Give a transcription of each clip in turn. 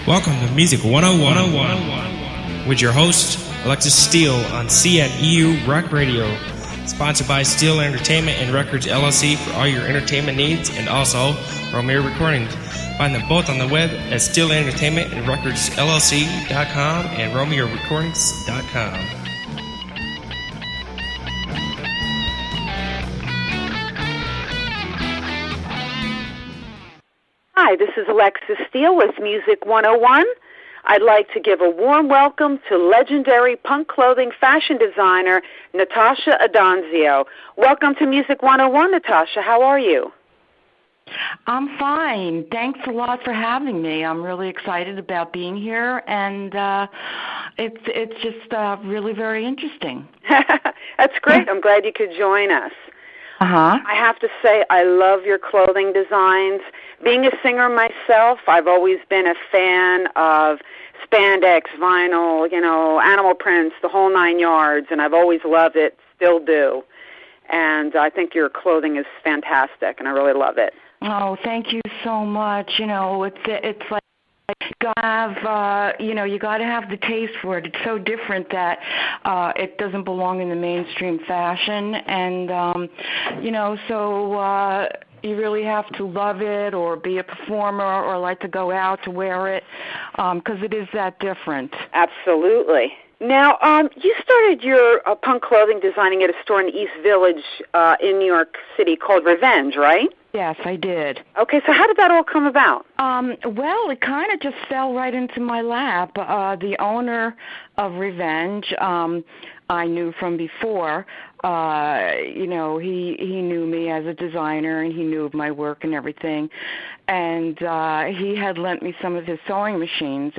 Welcome to Music 101 with your host, Alexis Steele on CNEU Rock Radio. Sponsored by Steele Entertainment and Records LLC for all your entertainment needs, and also Romeo Recordings. Find them both on the web at Steele Entertainment and Records LLC.com and RomeoRecordings.com. Hi, this is Alexis Steele with Music 101. I'd like to give a warm welcome to legendary punk clothing fashion designer Natasha Adonzio. Welcome to Music 101, Natasha. How are you? I'm fine. Thanks a lot for having me. I'm really excited about being here, and it's just really very interesting. That's great. I'm glad you could join us. Uh-huh. I have to say I love your clothing designs. Being a singer myself, I've always been a fan of spandex, vinyl, animal prints, the whole 9 yards, and I've always loved it, still do. And I think your clothing is fantastic, and I really love it. Oh, thank you so much. It's like you got to have the taste for it. It's so different that it doesn't belong in the mainstream fashion, and so you really have to love it or be a performer or like to go out to wear it because it is that different. Absolutely. Now, you started your punk clothing designing at a store in the East Village in New York City called Revenge, right? Yes, I did. Okay, so how did that all come about? Well, it kind of just fell right into my lap. The owner of Revenge, I knew from before. He knew me as a designer, and he knew of my work and everything. And he had lent me some of his sewing machines,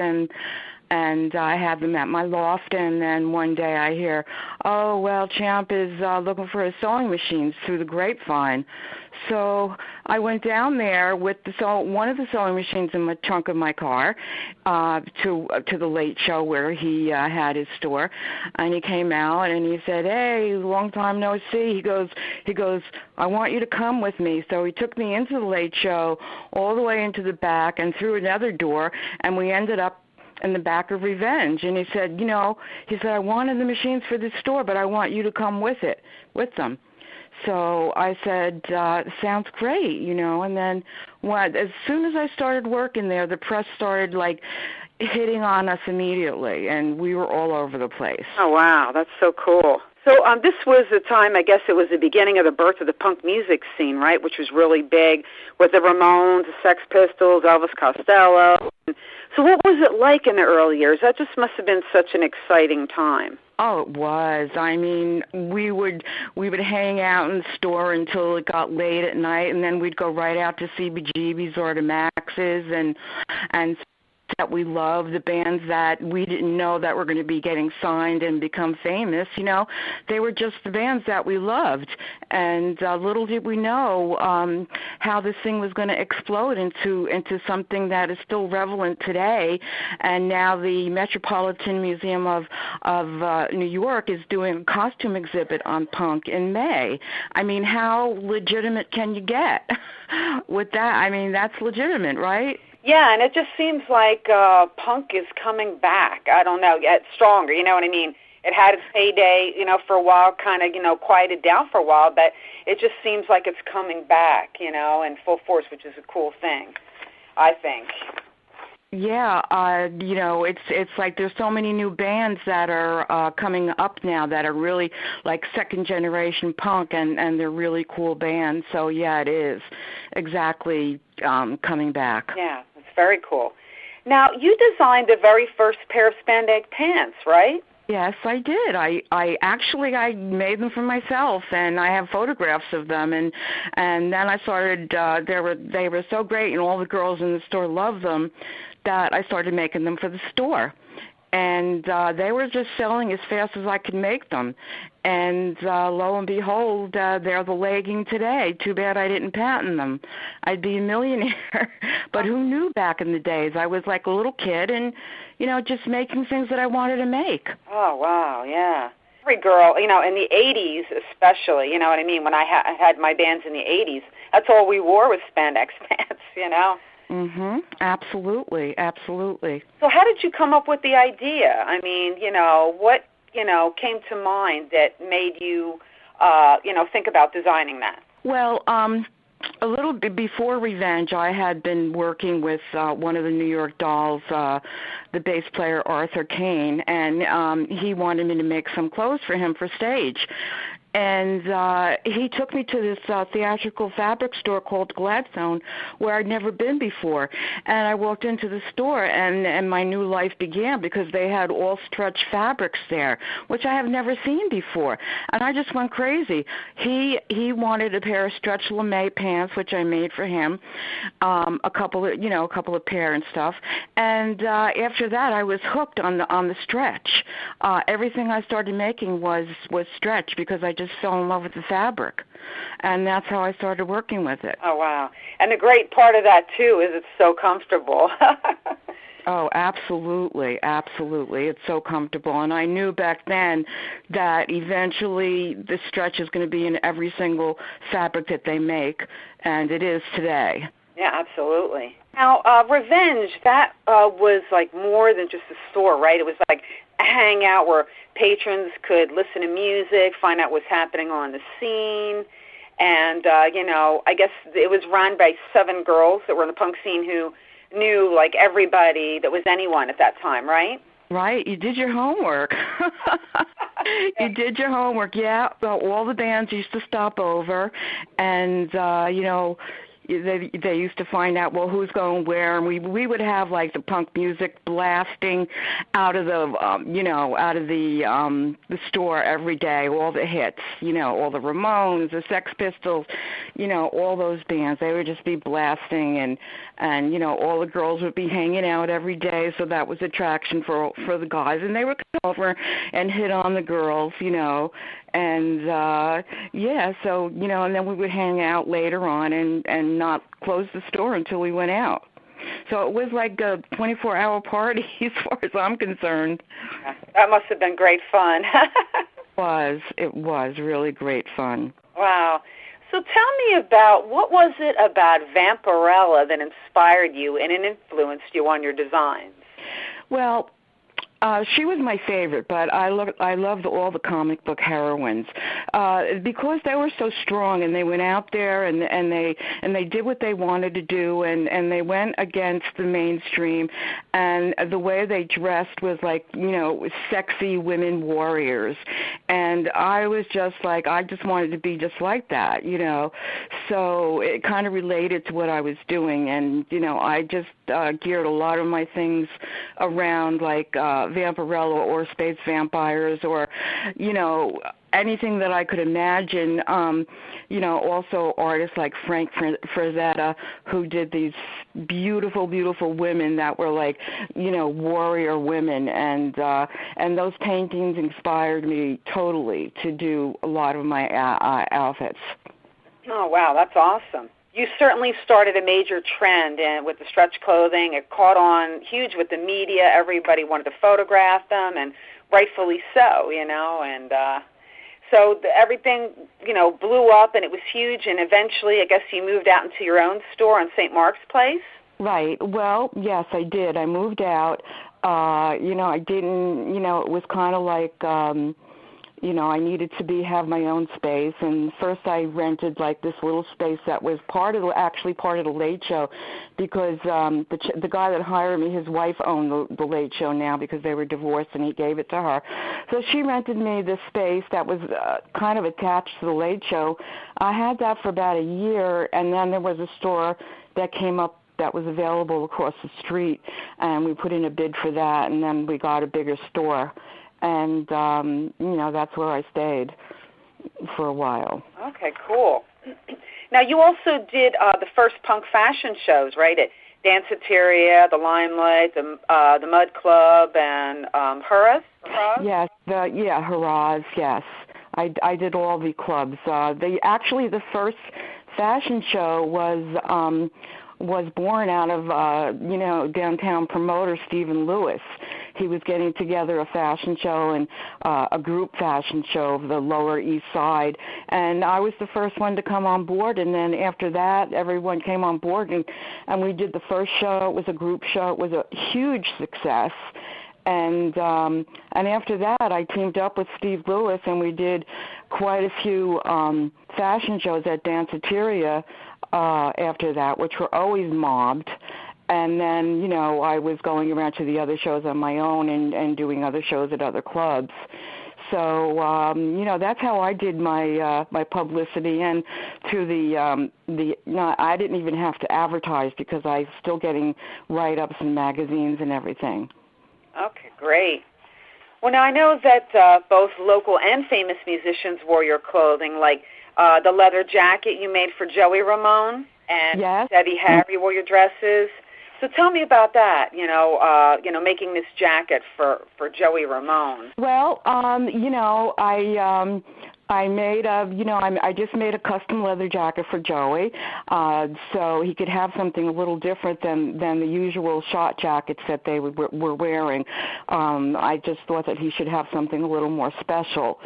and I had them at my loft, and then one day I hear, oh, well, Champ is looking for his sewing machines through the grapevine. So I went down there with one of the sewing machines in the trunk of my car to the late show where he had his store, and he came out and he said, hey, long time no see. He goes, I want you to come with me. So he took me into the late show all the way into the back and through another door, and we ended up in the back of Revenge. And he said, I wanted the machines for this store, but I want you to come with them. So I said, sounds great, and then as soon as I started working there, the press started hitting on us immediately, and we were all over the place. Oh, wow, that's so cool. So this was the time, I guess it was the beginning of the birth of the punk music scene, right, which was really big with the Ramones, the Sex Pistols, Elvis Costello. So what was it like in the early years? That just must have been such an exciting time. Oh, it was. I mean, we would hang out in the store until it got late at night, and then we'd go right out to CBGB's or to Max's and that we loved, the bands that we didn't know that were going to be getting signed and become famous, they were just the bands that we loved. And little did we know how this thing was going to explode into something that is still relevant today. And now the Metropolitan Museum of New York is doing a costume exhibit on punk in May. I mean, how legitimate can you get with that? I mean, that's legitimate, right? Yeah, and it just seems like punk is coming back. I don't know, it's stronger, you know what I mean? It had its heyday, for a while, kind of, quieted down for a while, but it just seems like it's coming back, in full force, which is a cool thing, I think. Yeah, it's like there's so many new bands that are coming up now that are really like second generation punk, and they're really cool bands. So yeah, it is exactly coming back. Yeah, it's very cool. Now, you designed the very first pair of spandex pants, right? Yes, I did. I made them for myself, and I have photographs of them. And then I started. They were so great, and all the girls in the store loved them, that I started making them for the store. And they were just selling as fast as I could make them. And lo and behold, they're the legging today. Too bad I didn't patent them. I'd be a millionaire. But who knew back in the days? I was like a little kid and, just making things that I wanted to make. Oh, wow, yeah. Every girl, in the 80s especially, when I had my bands in the 80s, that's all we wore was spandex pants, Absolutely, absolutely. So how did you come up with the idea? I mean, what, came to mind that made you, think about designing that? Well, a little bit before Revenge, I had been working with one of the New York Dolls, the bass player Arthur Kane, and he wanted me to make some clothes for him for stage. And he took me to this theatrical fabric store called Gladstone, where I'd never been before. And I walked into the store, and my new life began, because they had all stretch fabrics there, which I have never seen before. And I just went crazy. He wanted a pair of stretch lame pants, which I made for him, a couple of pair and stuff. And after that, I was hooked on the stretch. Everything I started making was stretch, because I just fell in love with the fabric, and that's how I started working with it. Oh, wow. And the great part of that, too, is it's so comfortable. Oh, absolutely, absolutely. It's so comfortable, and I knew back then that eventually the stretch is going to be in every single fabric that they make, and it is today. Yeah, absolutely. Now, Revenge, that was like more than just a store, right? It was like a hangout where patrons could listen to music, find out what's happening on the scene, and, I guess it was run by 7 girls that were in the punk scene who knew, like, everybody that was anyone at that time, right? Right, you did your homework. You did your homework, yeah. All the bands used to stop over, and, they used to find out, well, who's going where, and we would have like the punk music blasting out of the the store every day, all the hits, all the Ramones, the Sex Pistols, all those bands. They would just be blasting, and all the girls would be hanging out every day, so that was attraction for the guys, and they would come over and hit on the girls, and so and then we would hang out later on and not close the store until we went out. So it was like a 24-hour party as far as I'm concerned. That must have been great fun. It was really great fun. Wow. So tell me about, what was it about Vampirella that inspired you and it influenced you on your designs? Well, she was my favorite, but I loved all the comic book heroines because they were so strong, and they went out there and they did what they wanted to do, and they went against the mainstream, and the way they dressed was like sexy women warriors, and I was just like, I just wanted to be just like that, so it kind of related to what I was doing, and I just geared a lot of my things around like Vampirella or Space Vampires or, anything that I could imagine. Also artists like Frank Frazetta, who did these beautiful, beautiful women that were like, warrior women. And those paintings inspired me totally to do a lot of my outfits. Oh, wow, that's awesome. You certainly started a major trend with the stretch clothing. It caught on huge with the media. Everybody wanted to photograph them, and rightfully so, and so everything, blew up, and it was huge, and eventually I guess you moved out into your own store on St. Mark's Place? Right. Well, yes, I did. I moved out. I didn't, it was kind of like, I needed to have my own space, and first I rented like this little space that was part of the Late Show, because the guy that hired me, his wife owned the Late Show now because they were divorced, and he gave it to her. So she rented me this space that was kind of attached to the Late Show. I had that for about a year, and then there was a store that came up that was available across the street, and we put in a bid for that, and then we got a bigger store. And, that's where I stayed for a while. Okay, cool. Now, you also did the first punk fashion shows, right, at Danceteria, the Limelight, the Mud Club, and Hurrahs? Yes, Hurrahs, yes. I did all the clubs. The first fashion show was born out of, downtown promoter Stephen Lewis. he was getting together a fashion show and a group fashion show of the Lower East Side, and I was the first one to come on board. And then after that, everyone came on board, and we did the first show. It was a group show. It was a huge success. And after that, I teamed up with Steve Lewis, and we did quite a few fashion shows at Danceteria after that, which were always mobbed. And then, I was going around to the other shows on my own and doing other shows at other clubs. So, that's how I did my my publicity. And through I didn't even have to advertise because I was still getting write-ups in magazines and everything. Okay, great. Well, now I know that both local and famous musicians wore your clothing, like the leather jacket you made for Joey Ramone, and yes. Debbie Harry wore your dresses. So tell me about that, making this jacket for Joey Ramone. Well, I made I just made a custom leather jacket for Joey, so he could have something a little different than the usual shot jackets that they were wearing. I just thought that he should have something a little more special.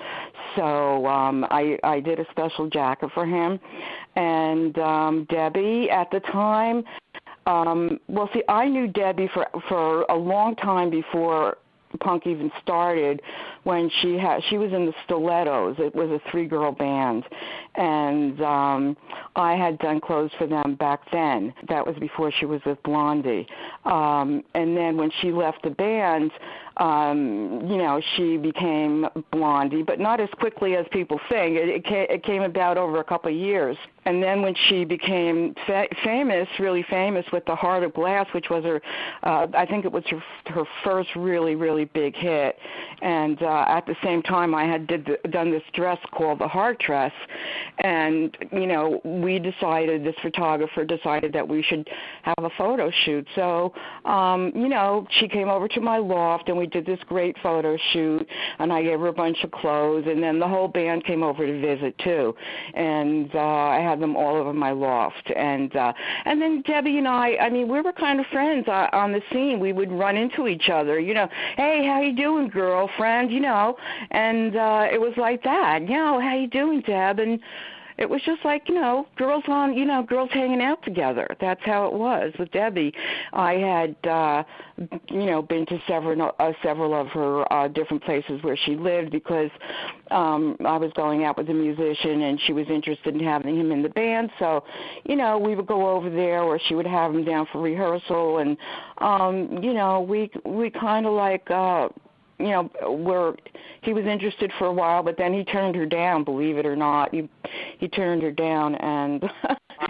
So I did a special jacket for him, and Debbie at the time. I knew Debbie for a long time before punk even started, when she was in the Stilettos. It was a 3-girl band, and I had done clothes for them back then. That was before she was with Blondie. And then when she left the band, she became Blondie, but not as quickly as people think. It came about over a couple of years. And then when she became famous, really famous with The Heart of Glass, which was her, I think it was her first really, really big hit. And at the same time, I had done this dress called the Heart Dress. And, this photographer decided that we should have a photo shoot. So, she came over to my loft, and we did this great photo shoot, and I gave her a bunch of clothes, and then the whole band came over to visit, too. And I had them all over my loft. And then Debbie and I we were kind of friends on the scene. We would run into each other, hey, how you doing, girlfriend, and it was like that, how you doing, Deb? And it was just like, girls hanging out together. That's how it was with Debbie. I had, been to several of her different places where she lived because I was going out with a musician and she was interested in having him in the band. So, we would go over there, or she would have him down for rehearsal, and, we kind of like, he was interested for a while, but then he turned her down, believe it or not. He turned her down, and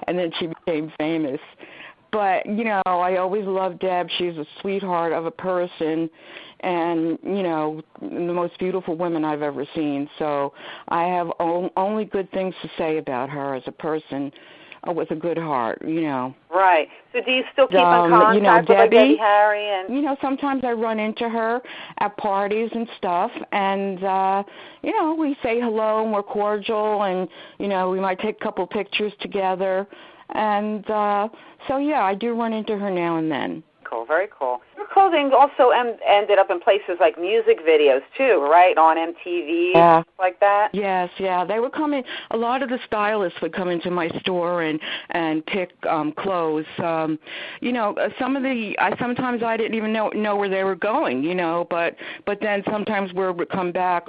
and then she became famous. But, I always loved Deb. She's a sweetheart of a person, and, the most beautiful woman I've ever seen. So I have only good things to say about her as a person with a good heart, Right. So do you still keep in contact with Debbie Harry? And sometimes I run into her at parties and stuff, and, we say hello and we're cordial, and, we might take a couple pictures together. And I do run into her now and then. Cool, very cool. Your clothing also ended up in places like music videos too, right? On MTV, stuff like that. Yes, yeah. They would come in. A lot of the stylists would come into my store and pick clothes. Some of sometimes I didn't even know where they were going, but then sometimes word would come back,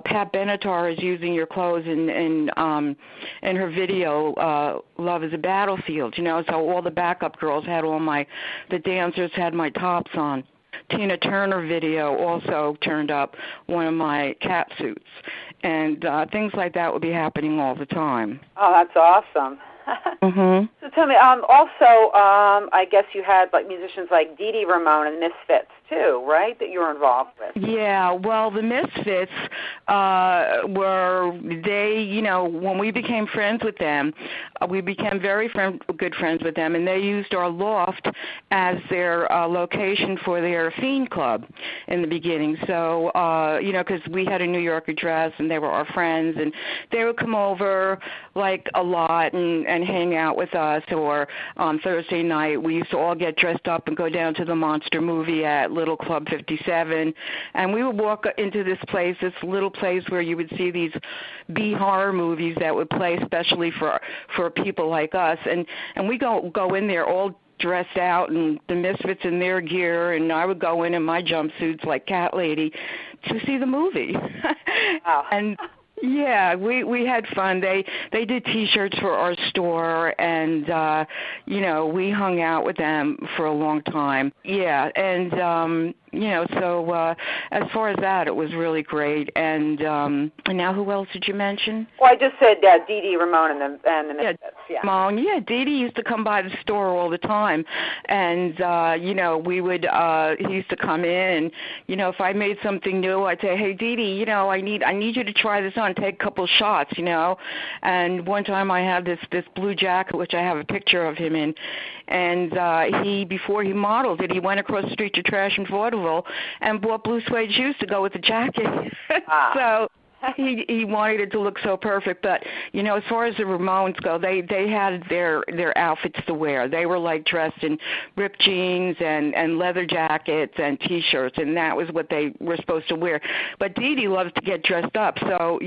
Pat Benatar is using your clothes in her video, Love is a Battlefield, so all the backup girls had the dancers had my tops on. Tina Turner video also turned up one of my cat suits, and things like that would be happening all the time. Oh, that's awesome. Mm-hmm. So tell me, I guess you had musicians like Dee Dee Ramone and Misfits too, right, that you were involved with? Yeah, well, the Misfits when we became friends with them, we became very good friends with them, and they used our loft as their location for their Fiend Club in the beginning. So, because we had a New York address, and they were our friends, and they would come over a lot, and and hang out with us, or on Thursday night we used to all get dressed up and go down to the Monster movie at Little Club 57, and we would walk into this place, this little place where you would see these B horror movies that would play especially for people like us, and we go in there all dressed out, and the Misfits in their gear, and I would go in my jumpsuits like Cat Lady to see the movie. Wow. And yeah, we had fun. They did T-shirts for our store, and we hung out with them for a long time. Yeah, and so as far as that, it was really great. And now, who else did you mention? Well, I just said Dee Dee, Ramon, and the Misfits. Yeah. Ramon, yeah, Dee Dee used to come by the store all the time, and we would. He used to come in. If I made something new, I'd say, "Hey, Dee Dee, I need you to try this on. Take a couple shots, And one time I had this blue jacket, which I have a picture of him in, and before he modeled it, he went across the street to Trash and Vaudeville and bought blue suede shoes to go with the jacket. So he wanted it to look so perfect. But as far as the Ramones go, they had their outfits to wear. They were like dressed in ripped jeans and leather jackets and T-shirts, and that was what they were supposed to wear. But Dee Dee loves to get dressed up, so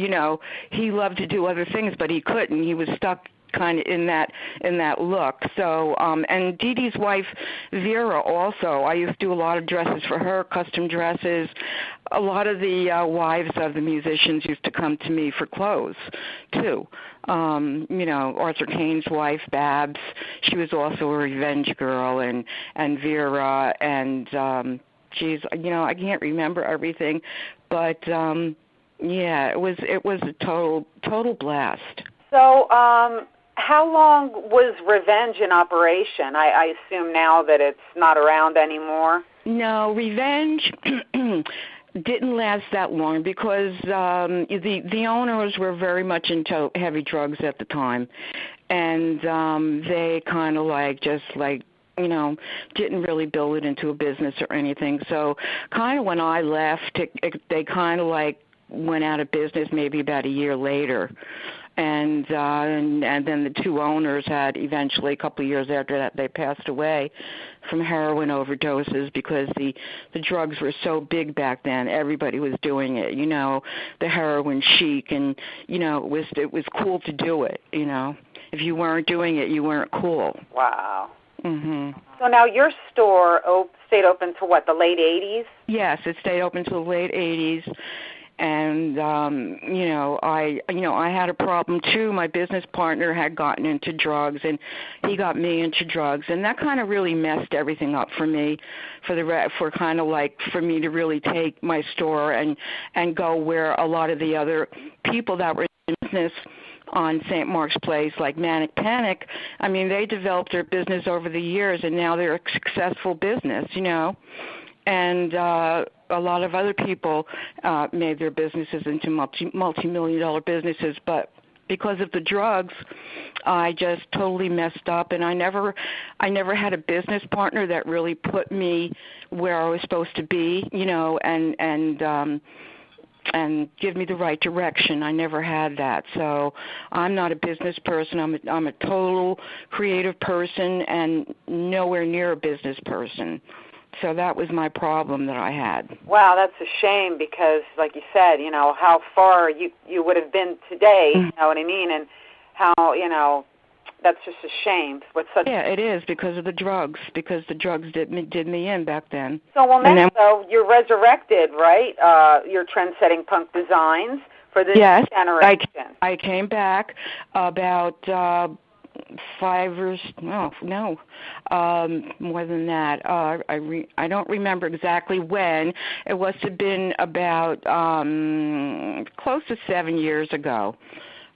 he loved to do other things, but he couldn't. He was stuck kind of in that look. So and Dee Dee's wife Vera also, I used to do a lot of dresses for her, custom dresses. A lot of the wives of the musicians used to come to me for clothes too. Arthur Kane's wife Babs, she was also a Revenge girl, and Vera, and I can't remember everything, but it was a total blast. So how long was Revenge in operation? I assume now that it's not around anymore. No, Revenge didn't last that long because the owners were very much into heavy drugs at the time, and they kind of didn't really build it into a business or anything. So kind of when I left, they kind of went out of business maybe about a year later. And then the two owners had eventually, a couple of years after that, they passed away from heroin overdoses because the drugs were so big back then. Everybody was doing it, the heroin chic, and it was cool to do it. If you weren't doing it, you weren't cool. Wow. Mhm. So now your store stayed open to what, the late 80s? Yes, it stayed open to the late 80s. And I had a problem too. My business partner had gotten into drugs, and he got me into drugs, and that kind of really messed everything up for me. For me to really take my store and go where a lot of the other people that were in business on St. Mark's Place, like Manic Panic, I mean, they developed their business over the years, and now they're a successful business, And a lot of other people made their businesses into multi-million-dollar businesses, but because of the drugs, I just totally messed up, and I never had a business partner that really put me where I was supposed to be, and give me the right direction. I never had that. So I'm not a business person. I'm a total creative person and nowhere near a business person. So that was my problem that I had. Wow, that's a shame because, like you said, how far you would have been today, you know what I mean, and how, that's just a shame. Yeah, it is because of the drugs, because the drugs did me in back then. So, so you're resurrected, right? Your trend-setting punk designs for the yes, new generation. I came back about more than that. I don't remember exactly when. It must have been about close to 7 years ago.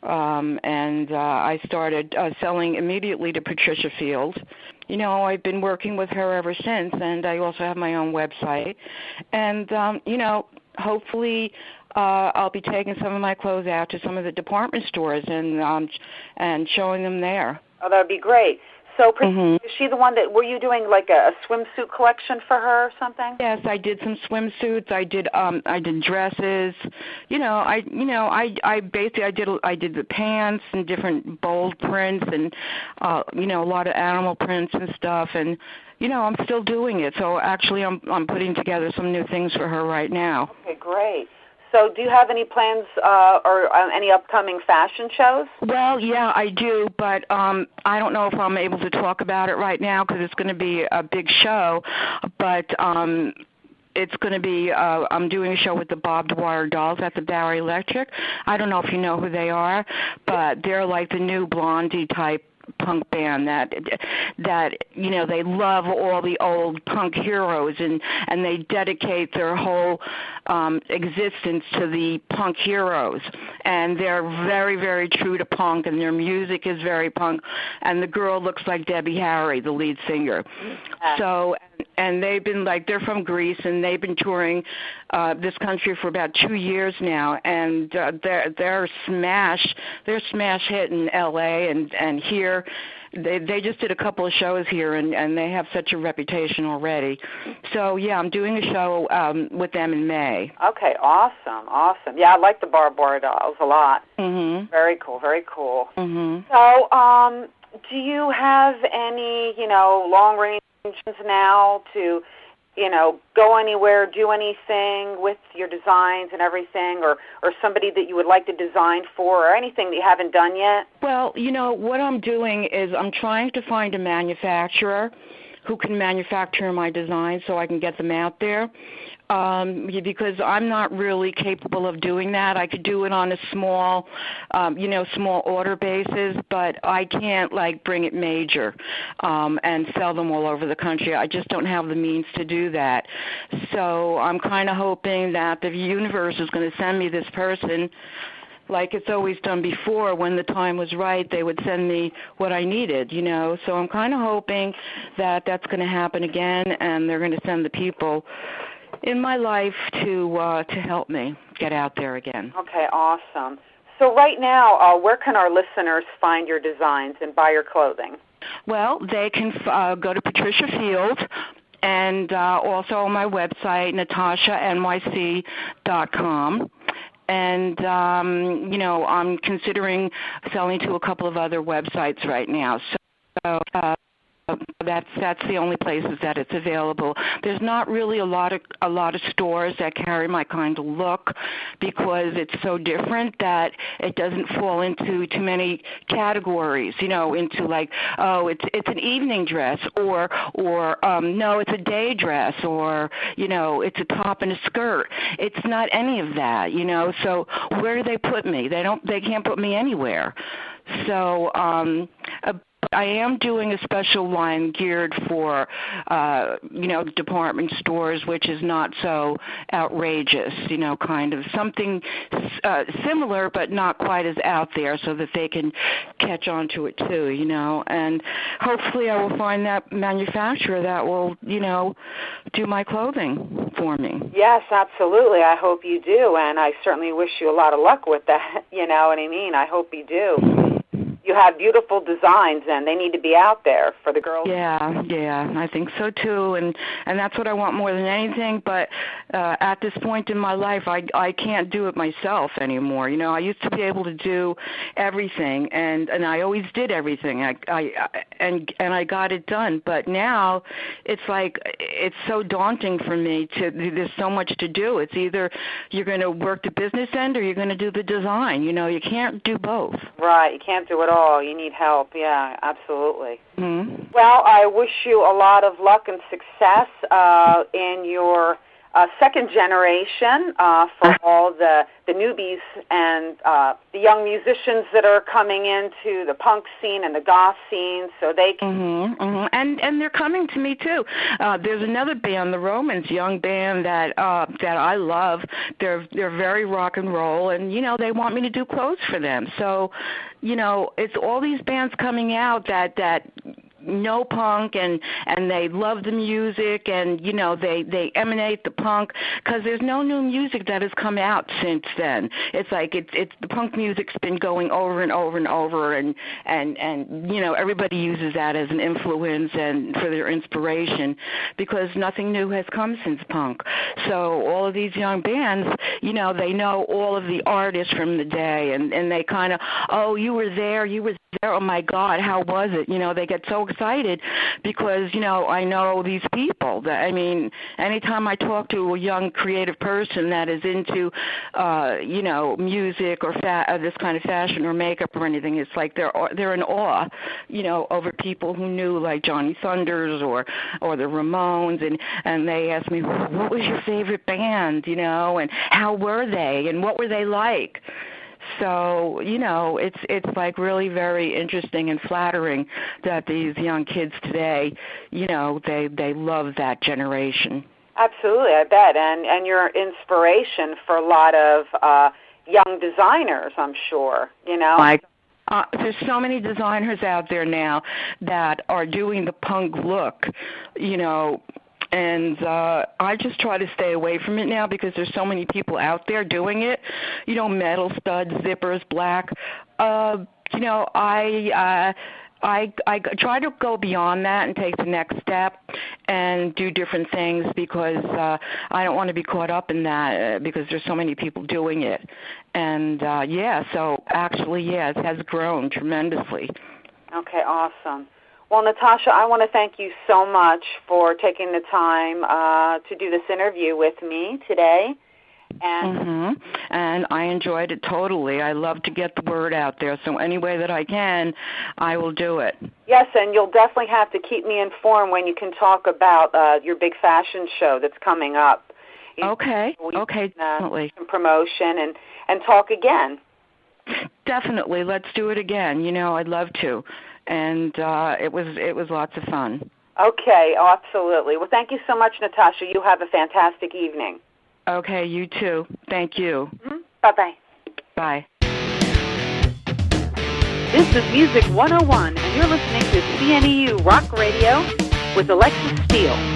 And I started selling immediately to Patricia Field. I've been working with her ever since, and I also have my own website. And, hopefully I'll be taking some of my clothes out to some of the department stores and showing them there. Oh, that would be great. So is she the one that, were you doing like a swimsuit collection for her or something? Yes, I did some swimsuits. I did dresses. I did the pants and different bold prints and a lot of animal prints and stuff, and I'm still doing it. So actually I'm putting together some new things for her right now. Okay, great. So do you have any plans or any upcoming fashion shows? Well, yeah, I do, but I don't know if I'm able to talk about it right now because it's going to be a big show. But it's going to be, I'm doing a show with the Bob Dwyer Dolls at the Barry Electric. I don't know if you know who they are, but they're like the new Blondie type punk band that they love all the old punk heroes and they dedicate their whole existence to the punk heroes, and they're very, very true to punk, and their music is very punk, and the girl looks like Debbie Harry, the lead singer. So and they've been they're from Greece, and they've been touring this country for about 2 years now, and they're smash hit in LA and here. They just did a couple of shows here, and they have such a reputation already. So, yeah, I'm doing a show with them in May. Okay, awesome. Yeah, I like the Bob Dwyer Dolls a lot. Mm-hmm. Very cool, very cool. Mm-hmm. So, do you have any, long-range now to, go anywhere, do anything with your designs and everything, or somebody that you would like to design for, or anything that you haven't done yet? Well, what I'm doing is I'm trying to find a manufacturer who can manufacture my designs so I can get them out there. Because I'm not really capable of doing that. I could do it on a small order basis, but I can't bring it major and sell them all over the country. I just don't have the means to do that. So I'm kind of hoping that the universe is going to send me this person like it's always done before. When the time was right, they would send me what I needed, So I'm kind of hoping that that's going to happen again, and they're going to send the people in my life to help me get out there again. Okay, awesome. So right now, where can our listeners find your designs and buy your clothing? Well, they can go to Patricia Field and also on my website, NatashaNYC.com. And, I'm considering selling to a couple of other websites right now. So that's the only places that it's available. There's not really a lot of stores that carry my kind of look because it's so different that it doesn't fall into too many categories, into it's an evening dress or no, it's a day dress, or it's a top and a skirt. It's not any of that, So where do they put me? They can't put me anywhere. So I am doing a special line geared for, department stores, which is not so outrageous, kind of something similar but not quite as out there so that they can catch on to it too, And hopefully I will find that manufacturer that will, do my clothing for me. Yes, absolutely. I hope you do, and I certainly wish you a lot of luck with that, you know what I mean? I hope you do. You have beautiful designs, and they need to be out there for the girls. Yeah, I think so too, and that's what I want more than anything. But at this point in my life, I can't do it myself anymore. I used to be able to do everything, and I always did everything. I got it done. But now it's it's so daunting for me. There's so much to do. It's either you're going to work the business end or you're going to do the design. You can't do both. Right, you can't do it all. You need help. Yeah, absolutely. Mm-hmm. Well, I wish you a lot of luck and success in your second generation for all the newbies and the young musicians that are coming into the punk scene and the goth scene, so they can. Mm-hmm, mm-hmm. And they're coming to me too. There's another band, the Romans, young band that I love. They're very rock and roll, and they want me to do clothes for them. So, it's all these bands coming out that know punk and they love the music, and they emanate the punk, because there's no new music that has come out since then. It's like it's the punk music's been going over and over and over, and everybody uses that as an influence and for their inspiration, because nothing new has come since punk. So all of these young bands, they know all of the artists from the day, and they kind of, oh, you were there, oh my God, how was it? They get so excited because, I know these people. Anytime I talk to a young creative person that is into, music or this kind of fashion or makeup or anything, it's like they're in awe, over people who knew, like Johnny Thunders or the Ramones, and they ask me, what was your favorite band, and how were they, and what were they like? So, it's like really very interesting and flattering that these young kids today, they love that generation. Absolutely, I bet. And you're inspiration for a lot of young designers, I'm sure, There's so many designers out there now that are doing the punk look, and I just try to stay away from it now because there's so many people out there doing it, metal studs, zippers, black. I try to go beyond that and take the next step and do different things because I don't want to be caught up in that because there's so many people doing it. And, so actually, it has grown tremendously. Okay, awesome. Well, Natasha, I want to thank you so much for taking the time to do this interview with me today. And I enjoyed it totally. I love to get the word out there, so any way that I can, I will do it. Yes, and you'll definitely have to keep me informed when you can talk about your big fashion show that's coming up. Okay, definitely. Some promotion and talk again. Definitely, let's do it again. I'd love to. And it was lots of fun. Okay, absolutely. Well, thank you so much, Natasha. You have a fantastic evening. Okay, you too. Thank you. Bye-bye. Bye. This is Music 101, and you're listening to CNEU Rock Radio with Alexis Steele.